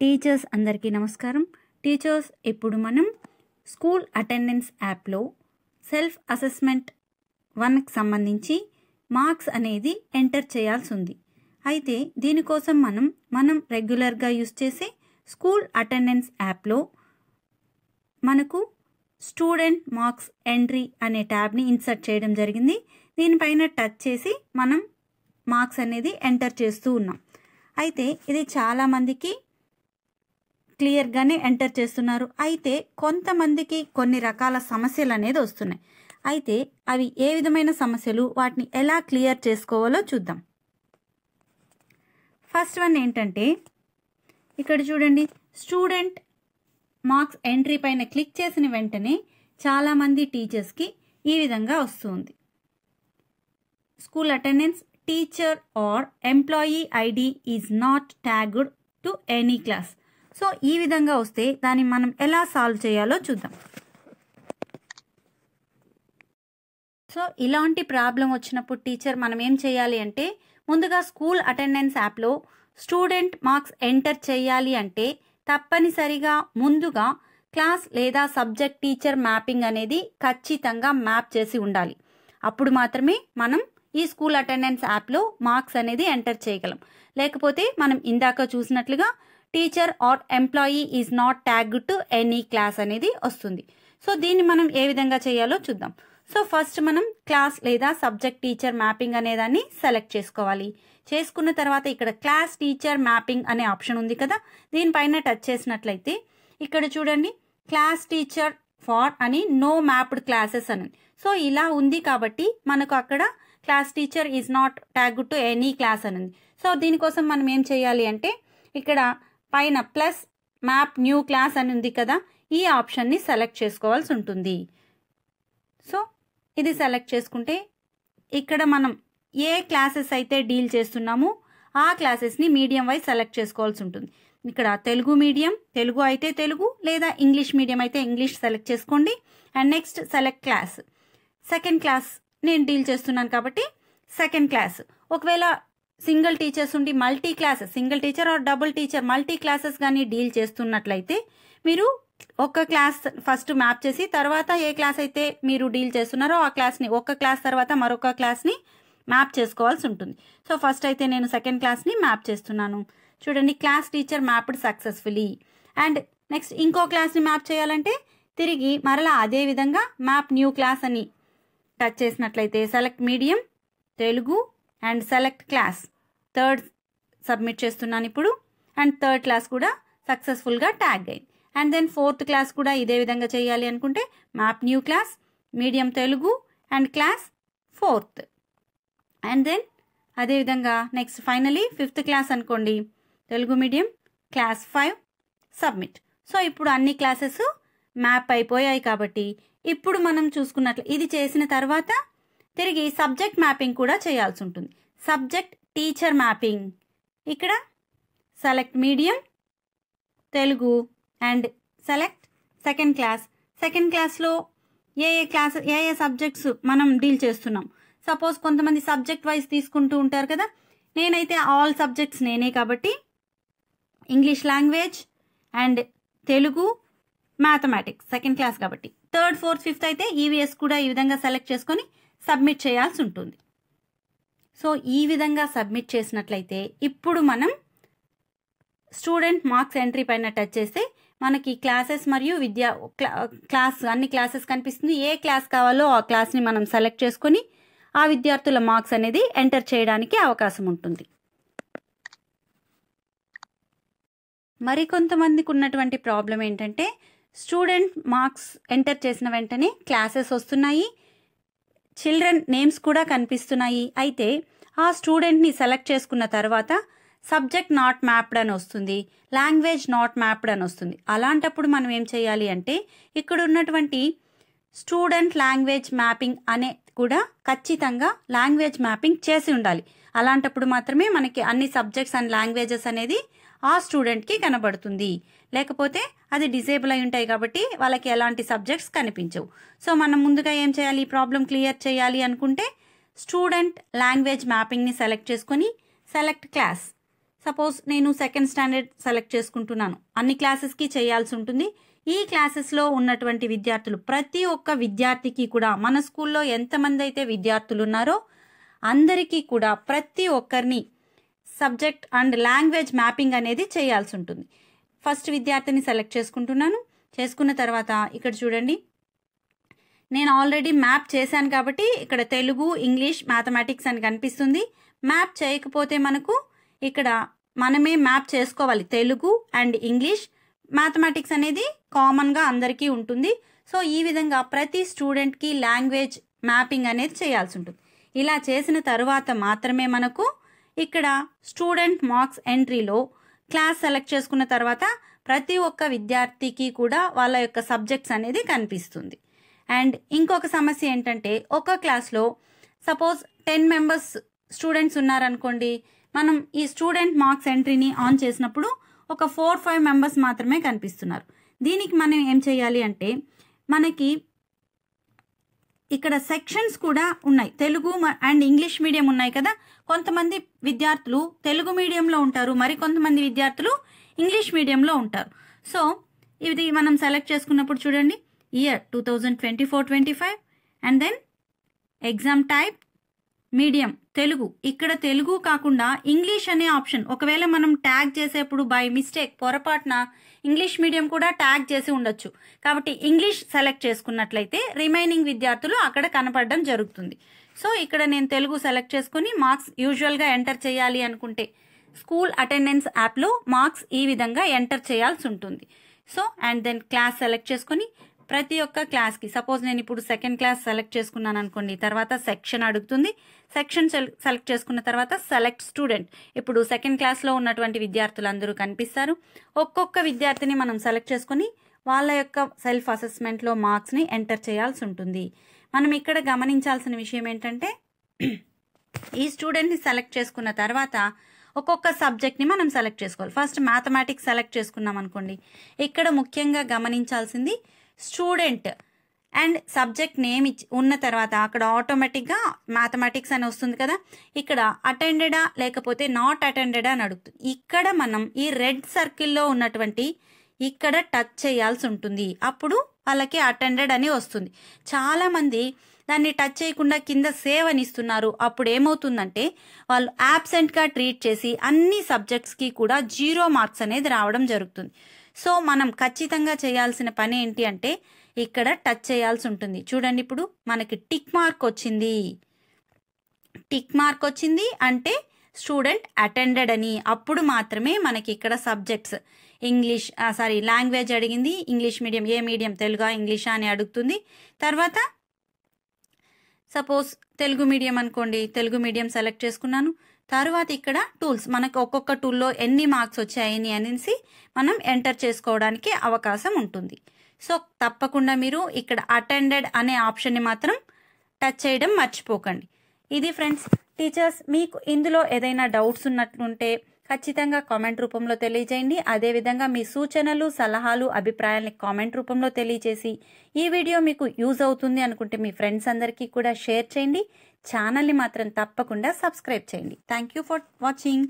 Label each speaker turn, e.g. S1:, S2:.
S1: Teachers అందరికీ నమస్కారం. Teachers ఇప్పుడు మనం స్కూల్ అటెండెన్స్ యాప్లో సెల్ఫ్ అసెస్మెంట్ 1కి సంబంధించి మార్క్స్ అనేది ఎంటర్ చేయాల్సి ఉంది. అయితే దీనికోసం మనం రెగ్యులర్గా యూస్ చేసే స్కూల్ అటెండెన్స్ యాప్లో మనకు స్టూడెంట్ మార్క్స్ ఎంట్రీ అనే ట్యాబ్ని ఇన్సర్ట్ చేయడం జరిగింది. దీనిపైన టచ్ చేసి మనం మార్క్స్ అనేది ఎంటర్ చేస్తూ ఉన్నాం. అయితే ఇది చాలామందికి క్లియర్గానే ఎంటర్ చేస్తున్నారు. అయితే కొంతమందికి కొన్ని రకాల సమస్యలు అనేది వస్తున్నాయి. అయితే అవి ఏ విధమైన సమస్యలు, వాటిని ఎలా క్లియర్ చేసుకోవాలో చూద్దాం. ఫస్ట్ వన్ ఏంటంటే, ఇక్కడ చూడండి, స్టూడెంట్ మార్క్స్ ఎంట్రీ పైన క్లిక్ చేసిన వెంటనే చాలామంది టీచర్స్కి ఈ విధంగా వస్తుంది. School attendance teacher or employee ID is not tagged to any class. So ఈ విధంగా వస్తే దాన్ని మనం ఎలా సాల్వ్ చేయాలో చూద్దాం. సో ఇలాంటి ప్రాబ్లం వచ్చినప్పుడు టీచర్ మనం ఏం చేయాలి అంటే, ముందుగా స్కూల్ అటెండెన్స్ యాప్లో స్టూడెంట్ మార్క్స్ ఎంటర్ చేయాలి అంటే తప్పనిసరిగా ముందుగా క్లాస్ లేదా సబ్జెక్ట్ టీచర్ మ్యాపింగ్ అనేది ఖచ్చితంగా మ్యాప్ చేసి ఉండాలి. అప్పుడు మాత్రమే మనం ఈ స్కూల్ అటెండెన్స్ యాప్లో మార్క్స్ అనేది ఎంటర్ చేయగలం. లేకపోతే మనం ఇందాక చూసినట్లుగా teacher or employee is not tagged to any class అనేది వస్తుంది. సో దీన్ని మనం ఏ విధంగా చేయాలో చూద్దాం. సో ఫస్ట్ మనం క్లాస్ లేదా సబ్జెక్ట్ టీచర్ మ్యాపింగ్ అనే దాన్ని సెలెక్ట్ చేసుకోవాలి. చేసుకున్న తర్వాత ఇక్కడ క్లాస్ టీచర్ మ్యాపింగ్ అనే ఆప్షన్ ఉంది కదా, దీనిపైన టచ్ చేసినట్లయితే ఇక్కడ చూడండి, క్లాస్ టీచర్ ఫార్ అని నో మ్యాప్డ్ క్లాసెస్ అని. సో ఇలా ఉంది కాబట్టి మనకు అక్కడ class teacher is not tagged to any class అని ఉంది. సో దీనికోసం మనం ఏం చేయాలి అంటే, ఇక్కడ పైన ప్లస్ మ్యాప్ న్యూ క్లాస్ అని ఉంది కదా, ఈ ఆప్షన్ని సెలెక్ట్ చేసుకోవాల్సి ఉంటుంది. సో ఇది సెలెక్ట్ చేసుకుంటే ఇక్కడ మనం ఏ క్లాసెస్ అయితే డీల్ చేస్తున్నామో ఆ క్లాసెస్ని మీడియం వైజ్ సెలెక్ట్ చేసుకోవాల్సి ఉంటుంది. ఇక్కడ తెలుగు మీడియం, తెలుగు అయితే తెలుగు, లేదా ఇంగ్లీష్ మీడియం అయితే ఇంగ్లీష్ సెలెక్ట్ చేసుకోండి. And next select class. Second class నేను డీల్ చేస్తున్నాను కాబట్టి సెకండ్ క్లాస్. ఒకవేళ సింగిల్ టీచర్స్ ఉండి multi classes, single teacher or double teacher multi classes కానీ డీల్ చేస్తున్నట్లయితే మీరు ఒక క్లాస్ ఫస్ట్ మ్యాప్ చేసి తర్వాత ఏ క్లాస్ అయితే మీరు డీల్ చేస్తున్నారో ఆ క్లాస్ని, ఒక క్లాస్ తర్వాత మరొక క్లాస్ని మ్యాప్ చేసుకోవాల్సి ఉంటుంది. సో ఫస్ట్ అయితే నేను సెకండ్ క్లాస్ని మ్యాప్ చేస్తున్నాను. చూడండి, class teacher mapped successfully. And next ఇంకో క్లాస్ని మ్యాప్ చేయాలంటే తిరిగి మరలా అదే విధంగా మ్యాప్ న్యూ క్లాస్ అని టచ్ చేసినట్లయితే select medium, Telugu and select class. Third submit చేస్తున్నాను ఇప్పుడు. అండ్ థర్డ్ క్లాస్ కూడా సక్సెస్ఫుల్గా ట్యాగ్ అయింది. అండ్ దెన్ ఫోర్త్ క్లాస్ కూడా ఇదే విధంగా చేయాలి అనుకుంటే map new class, medium Telugu and class fourth. And then అదేవిధంగా నెక్స్ట్ ఫైనలీ ఫిఫ్త్ క్లాస్ అనుకోండి, Telugu medium class 5 submit. So ఇప్పుడు అన్ని క్లాసెస్ మ్యాప్ అయిపోయాయి కాబట్టి ఇప్పుడు మనం చూసుకున్నట్లు ఇది చేసిన తర్వాత తిరిగి సబ్జెక్ట్ మ్యాపింగ్ కూడా చేయాల్సి ఉంటుంది. Subject teacher mapping. ఇక్కడ select medium, Telugu and select second class. Second క్లాస్లో ఏ ఏ సబ్జెక్ట్స్ మనం డీల్ చేస్తున్నాం. సపోజ్ కొంతమంది సబ్జెక్ట్ వైజ్ తీసుకుంటూ ఉంటారు కదా, నేనైతే ఆల్ సబ్జెక్ట్స్ నేనే కాబట్టి English language and Telugu, mathematics second class కాబట్టి. థర్డ్, ఫోర్త్, ఫిఫ్త్ అయితే ఈవీఎస్ కూడా ఈ విధంగా సెలెక్ట్ చేసుకొని సబ్మిట్ చేయాల్సి ఉంటుంది. సో ఈ విధంగా సబ్మిట్ చేసినట్లయితే ఇప్పుడు మనం స్టూడెంట్ మార్క్స్ ఎంట్రీ పైన టచ్ చేస్తే మనకి క్లాసెస్ మరియు క్లాస్ అన్ని క్లాసెస్ కనిపిస్తుంది. ఏ క్లాస్ కావాలో ఆ క్లాస్ని మనం సెలెక్ట్ చేసుకొని ఆ విద్యార్థుల మార్క్స్ అనేది ఎంటర్ చేయడానికి అవకాశం ఉంటుంది. మరికొంతమందికి ఉన్నటువంటి ప్రాబ్లం ఏంటంటే, స్టూడెంట్ మార్క్స్ ఎంటర్ చేసిన వెంటనే క్లాసెస్ వస్తున్నాయి, చిల్డ్రన్ నేమ్స్ కూడా కనిపిస్తున్నాయి. అయితే ఆ స్టూడెంట్ని సెలెక్ట్ చేసుకున్న తర్వాత సబ్జెక్ట్ నాట్ మ్యాప్డ్ అని వస్తుంది, లాంగ్వేజ్ నాట్ మ్యాప్డ్ అని వస్తుంది. అలాంటప్పుడు మనం ఏం చేయాలి అంటే, ఇక్కడ ఉన్నటువంటి స్టూడెంట్ లాంగ్వేజ్ మ్యాపింగ్ అనే కూడా ఖచ్చితంగా లాంగ్వేజ్ మ్యాపింగ్ చేసి ఉండాలి. అలాంటప్పుడు మాత్రమే మనకి అన్ని సబ్జెక్ట్స్ అండ్ లాంగ్వేజెస్ అనేది ఆ స్టూడెంట్కి కనబడుతుంది. లేకపోతే అది డిసేబుల్ అయి ఉంటాయి కాబట్టి వాళ్ళకి ఎలాంటి సబ్జెక్ట్స్ కనిపించవు. సో మనం ముందుగా ఏం చేయాలి, ఈ ప్రాబ్లం క్లియర్ చేయాలి అనుకుంటే స్టూడెంట్ లాంగ్వేజ్ మ్యాపింగ్ని సెలెక్ట్ చేసుకొని సెలెక్ట్ క్లాస్. సపోజ్ నేను సెకండ్ స్టాండర్డ్ సెలెక్ట్ చేసుకుంటున్నాను. అన్ని క్లాసెస్కి చేయాల్సి ఉంటుంది. ఈ క్లాసెస్లో ఉన్నటువంటి విద్యార్థులు ప్రతి ఒక్క విద్యార్థికి కూడా మన స్కూల్లో ఎంతమంది అయితే విద్యార్థులు ఉన్నారో అందరికీ కూడా ప్రతి ఒక్కరిని సబ్జెక్ట్ అండ్ లాంగ్వేజ్ మ్యాపింగ్ అనేది చేయాల్సి ఉంటుంది. ఫస్ట్ విద్యార్థిని సెలెక్ట్ చేసుకుంటున్నాను. చేసుకున్న తర్వాత ఇక్కడ చూడండి, నేను ఆల్రెడీ మ్యాప్ చేశాను కాబట్టి ఇక్కడ తెలుగు, ఇంగ్లీష్, మ్యాథమెటిక్స్ అని కనిపిస్తుంది. మ్యాప్ చేయకపోతే మనకు ఇక్కడ మనమే మ్యాప్ చేసుకోవాలి. తెలుగు అండ్ ఇంగ్లీష్, మ్యాథమెటిక్స్ అనేది కామన్గా అందరికీ ఉంటుంది. సో ఈ విధంగా ప్రతి స్టూడెంట్కి లాంగ్వేజ్ మ్యాపింగ్ అనేది చేయాల్సి ఉంటుంది. ఇలా చేసిన తర్వాత మాత్రమే మనకు ఇక్కడ స్టూడెంట్ మార్క్స్ ఎంట్రీలో క్లాస్ సెలెక్ట్ చేసుకున్న తర్వాత ప్రతి ఒక్క విద్యార్థికి కూడా వాళ్ళ యొక్క సబ్జెక్ట్స్ అనేది కనిపిస్తుంది. అండ్ ఇంకొక సమస్య ఏంటంటే ఒక క్లాస్లో సపోజ్ 10 మెంబర్స్ స్టూడెంట్స్ ఉన్నారనుకోండి, మనం ఈ స్టూడెంట్ మార్క్స్ ఎంట్రీని ఆన్ చేసినప్పుడు ఒక 4-5 మెంబర్స్ మాత్రమే కనిపిస్తున్నారు. దీనికి మనం ఏం చేయాలి అంటే మనకి ఇక్కడ సెక్షన్స్ కూడా ఉన్నాయి. తెలుగు అండ్ ఇంగ్లీష్ మీడియం ఉన్నాయి కదా. కొంతమంది విద్యార్థులు తెలుగు మీడియంలో ఉంటారు, మరి కొంతమంది విద్యార్థులు ఇంగ్లీష్ మీడియంలో ఉంటారు. సో ఇది మనం సెలెక్ట్ చేసుకున్నప్పుడు చూడండి, year 2024-25 and then exam type medium Telugu. ఇక్కడ తెలుగు కాకుండా ఇంగ్లీష్ అనే ఆప్షన్ ఒకవేళ మనం ట్యాగ్ చేసేప్పుడు బై మిస్టేక్ పొరపాటున ఇంగ్లీష్ మీడియం కూడా ట్యాగ్ చేసి ఉండొచ్చు. కాబట్టి ఇంగ్లీష్ సెలెక్ట్ చేసుకున్నట్లయితే రిమైనింగ్ విద్యార్థులు అక్కడ కనపడడం జరుగుతుంది. సో ఇక్కడ నేను తెలుగు సెలెక్ట్ చేసుకుని మార్క్స్ యూజువల్గా ఎంటర్ చేయాలి అనుకుంటే స్కూల్ అటెండెన్స్ యాప్లో మార్క్స్ ఈ విధంగా ఎంటర్ చేయాల్సి ఉంటుంది. So and then class select చేసుకుని ప్రతి ఒక్క క్లాస్కి సపోజ్ నేను ఇప్పుడు సెకండ్ క్లాస్ సెలెక్ట్ చేసుకున్నాను అనుకోండి, తర్వాత సెక్షన్ అడుగుతుంది. సెక్షన్ సెలెక్ట్ చేసుకున్న తర్వాత సెలెక్ట్ స్టూడెంట్. ఇప్పుడు సెకండ్ క్లాస్లో ఉన్నటువంటి విద్యార్థులు అందరూ కనిపిస్తారు. ఒక్కొక్క విద్యార్థిని మనం సెలెక్ట్ చేసుకుని వాళ్ళ యొక్క సెల్ఫ్ అసెస్మెంట్లో మార్క్స్ని ఎంటర్ చేయాల్సి ఉంటుంది. మనం ఇక్కడ గమనించాల్సిన విషయం ఏంటంటే ఈ స్టూడెంట్ని సెలెక్ట్ చేసుకున్న తర్వాత ఒక్కొక్క సబ్జెక్ట్ని మనం సెలెక్ట్ చేసుకోవాలి. ఫస్ట్ మ్యాథమెటిక్స్ సెలెక్ట్ చేసుకున్నాం అనుకోండి, ఇక్కడ ముఖ్యంగా గమనించాల్సింది స్టూడెంట్ అండ్ సబ్జెక్ట్ నేమ్ ఉన్న తర్వాత అక్కడ ఆటోమేటిక్గా మ్యాథమెటిక్స్ అని వస్తుంది కదా. ఇక్కడ అటెండెడా లేకపోతే నాట్ అటెండెడా అని అడుగుతుంది. ఇక్కడ మనం ఈ రెడ్ సర్కిల్లో ఉన్నటువంటి ఇక్కడ టచ్ చేయాల్సి ఉంటుంది. అప్పుడు వాళ్ళకి అటెండెడ్ అని వస్తుంది. చాలామంది దాన్ని టచ్ చేయకుండా కింద సేవ్ అని ఇస్తున్నారు. అప్పుడు ఏమవుతుందంటే వాళ్ళు యాబ్సెంట్గా ట్రీట్ చేసి అన్ని సబ్జెక్ట్స్కి కూడా 0 మార్క్స్ అనేది రావడం జరుగుతుంది. సో మనం ఖచ్చితంగా చేయాల్సిన పని ఏంటి అంటే ఇక్కడ టచ్ చేయాల్సి ఉంటుంది. చూడండి, ఇప్పుడు మనకి టిక్ మార్క్ వచ్చింది. టిక్ మార్క్ వచ్చింది అంటే స్టూడెంట్ అటెండెడ్ అని. అప్పుడు మాత్రమే మనకి ఇక్కడ సబ్జెక్ట్స్ లాంగ్వేజ్ అడిగింది. ఇంగ్లీష్ మీడియం, ఏ మీడియం, తెలుగా ఇంగ్లీషా అని అడుగుతుంది. తర్వాత సపోజ్ తెలుగు మీడియం అనుకోండి, తెలుగు మీడియం సెలెక్ట్ చేసుకున్నాను. తర్వాత ఇక్కడ టూల్స్, మనకు ఒక్కొక్క టూల్లో ఎన్ని మార్క్స్ వచ్చాయని అనేసి మనం ఎంటర్ చేసుకోవడానికి అవకాశం ఉంటుంది. సో తప్పకుండా మీరు ఇక్కడ అటెండెడ్ అనే ఆప్షన్ని మాత్రం టచ్ చేయడం మర్చిపోకండి. ఇది ఫ్రెండ్స్. టీచర్స్, మీకు ఇందులో ఏదైనా డౌట్స్ ఉన్నట్లుంటే ఖచ్చితంగా కామెంట్ రూపంలో తెలియజేయండి. అదేవిధంగా మీ సూచనలు, సలహాలు, అభిప్రాయాలని కామెంట్ రూపంలో తెలియజేసి ఈ వీడియో మీకు యూజ్ అవుతుంది అనుకుంటే మీ ఫ్రెండ్స్ అందరికీ కూడా షేర్ చేయండి. ఛానల్ని మాత్రం తప్పకుండా సబ్స్క్రైబ్ చేయండి. Thank you for watching.